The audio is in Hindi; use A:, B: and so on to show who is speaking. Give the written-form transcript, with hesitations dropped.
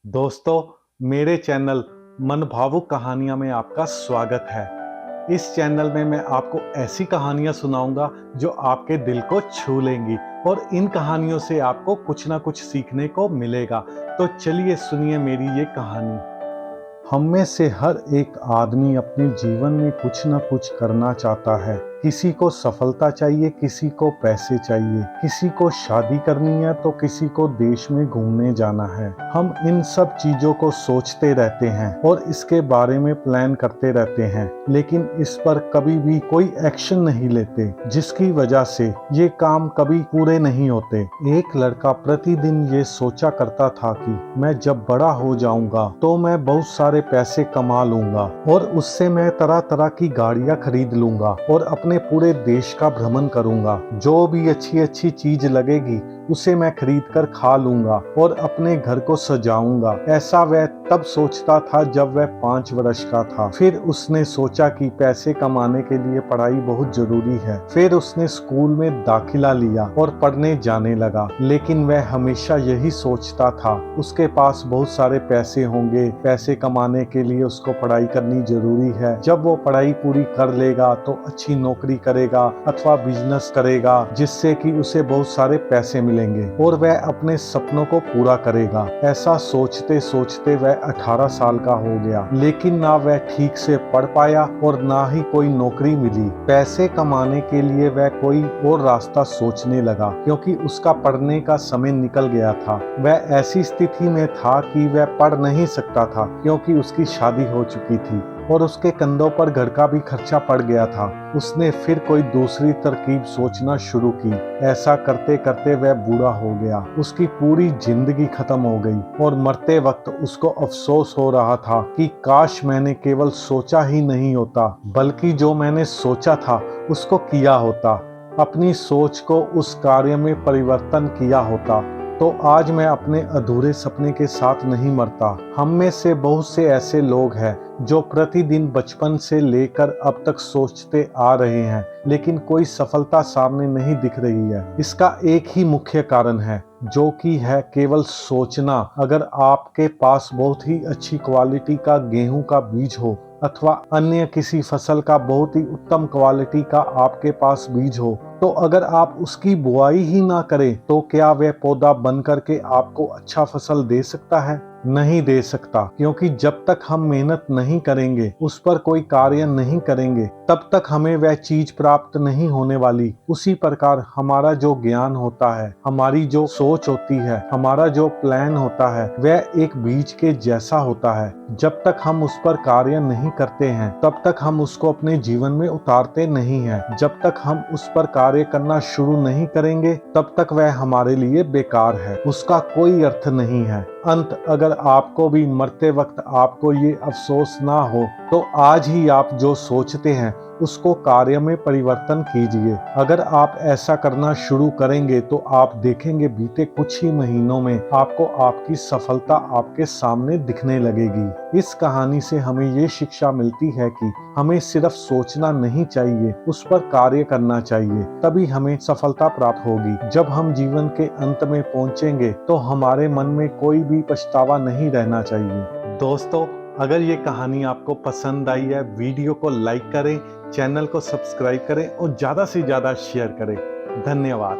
A: दोस्तों, मेरे चैनल मन भावुक कहानियाँ में आपका स्वागत है। इस चैनल में मैं आपको ऐसी कहानियाँ सुनाऊंगा जो आपके दिल को छू लेंगी और इन कहानियों से आपको कुछ ना कुछ सीखने को मिलेगा। तो चलिए सुनिए मेरी ये कहानी। हम में से हर एक आदमी अपने जीवन में कुछ ना कुछ करना चाहता है। किसी को सफलता चाहिए, किसी को पैसे चाहिए, किसी को शादी करनी है तो किसी को देश में घूमने जाना है। हम इन सब चीजों को सोचते रहते हैं और इसके बारे में प्लान करते रहते हैं, लेकिन इस पर कभी भी कोई एक्शन नहीं लेते, जिसकी वजह से ये काम कभी पूरे नहीं होते। एक लड़का प्रतिदिन ये सोचा करता था कि मैं जब बड़ा हो जाऊंगा तो मैं बहुत सारे पैसे कमा लूंगा और उससे मैं तरह तरह की गाड़ियां खरीद लूंगा और अपने पूरे देश का भ्रमण करूंगा। जो भी अच्छी अच्छी चीज लगेगी उसे मैं खरीद कर खा लूंगा और अपने घर को सजाऊंगा। ऐसा वह तब सोचता था जब वह 5 वर्ष का था। फिर उसने सोचा कि पैसे कमाने के लिए पढ़ाई बहुत जरूरी है। फिर उसने स्कूल में दाखिला लिया और पढ़ने जाने लगा, लेकिन वह हमेशा यही सोचता था उसके पास बहुत सारे पैसे होंगे, पैसे कमाने के लिए उसको पढ़ाई करनी जरूरी है। जब वो पढ़ाई पूरी कर लेगा तो अच्छी नौकरी करेगा अथवा बिजनेस करेगा, जिससे कि उसे बहुत सारे पैसे मिलेंगे और वह अपने सपनों को पूरा करेगा। ऐसा सोचते सोचते वह 18 साल का हो गया, लेकिन ना वह ठीक से पढ़ पाया और ना ही कोई नौकरी मिली। पैसे कमाने के लिए वह कोई और रास्ता सोचने लगा, क्योंकि उसका पढ़ने का समय निकल गया था। वह ऐसी स्थिति में था कि वह पढ़ नहीं सकता था, क्योंकि उसकी शादी हो चुकी थी और उसके कंधों पर घर का भी खर्चा पड़ गया था। उसने फिर कोई दूसरी तरकीब सोचना शुरू की। ऐसा करते करते वह बूढ़ा हो गया। उसकी पूरी जिंदगी खत्म हो गई और मरते वक्त उसको अफसोस हो रहा था कि काश मैंने केवल सोचा ही नहीं होता, बल्कि जो मैंने सोचा था उसको किया होता, अपनी सोच को उस कार्य में परिवर्तन किया होता, तो आज मैं अपने अधूरे सपने के साथ नहीं मरता। हम में से बहुत से ऐसे लोग हैं जो प्रतिदिन बचपन से लेकर अब तक सोचते आ रहे हैं, लेकिन कोई सफलता सामने नहीं दिख रही है। इसका एक ही मुख्य कारण है, जो कि है केवल सोचना। अगर आपके पास बहुत ही अच्छी क्वालिटी का गेहूं का बीज हो अथवा अन्य किसी फसल का बहुत ही उत्तम क्वालिटी का आपके पास बीज हो, तो अगर आप उसकी बुआई ही ना करें तो क्या वह पौधा बन करके आपको अच्छा फसल दे सकता है? नहीं दे सकता, क्योंकि जब तक हम मेहनत नहीं करेंगे, उस पर कोई कार्य नहीं करेंगे, तब तक हमें वह चीज प्राप्त नहीं होने वाली। उसी प्रकार हमारा जो ज्ञान होता है, हमारी जो सोच होती है, हमारा जो प्लान होता है, वह एक बीज के जैसा होता है। जब तक हम उस पर कार्य नहीं करते हैं, तब तक हम उसको अपने जीवन में उतारते नहीं हैं। जब तक हम उस पर कार्य करना शुरू नहीं करेंगे, तब तक वह हमारे लिए बेकार है, उसका कोई अर्थ नहीं है। अंत अगर आपको भी मरते वक्त आपको ये अफसोस ना हो, तो आज ही आप जो सोचते हैं उसको कार्य में परिवर्तन कीजिए। अगर आप ऐसा करना शुरू करेंगे तो आप देखेंगे बीते कुछ ही महीनों में आपको आपकी सफलता आपके सामने दिखने लगेगी। इस कहानी से हमें ये शिक्षा मिलती है कि हमें सिर्फ सोचना नहीं चाहिए, उस पर कार्य करना चाहिए, तभी हमें सफलता प्राप्त होगी। जब हम जीवन के अंत में पहुंचेंगे तो हमारे मन में कोई भी पछतावा नहीं रहना चाहिए। दोस्तों, अगर ये कहानी आपको पसंद आई है, वीडियो को लाइक करें, चैनल को सब्सक्राइब करें और ज़्यादा से ज़्यादा शेयर करें। धन्यवाद।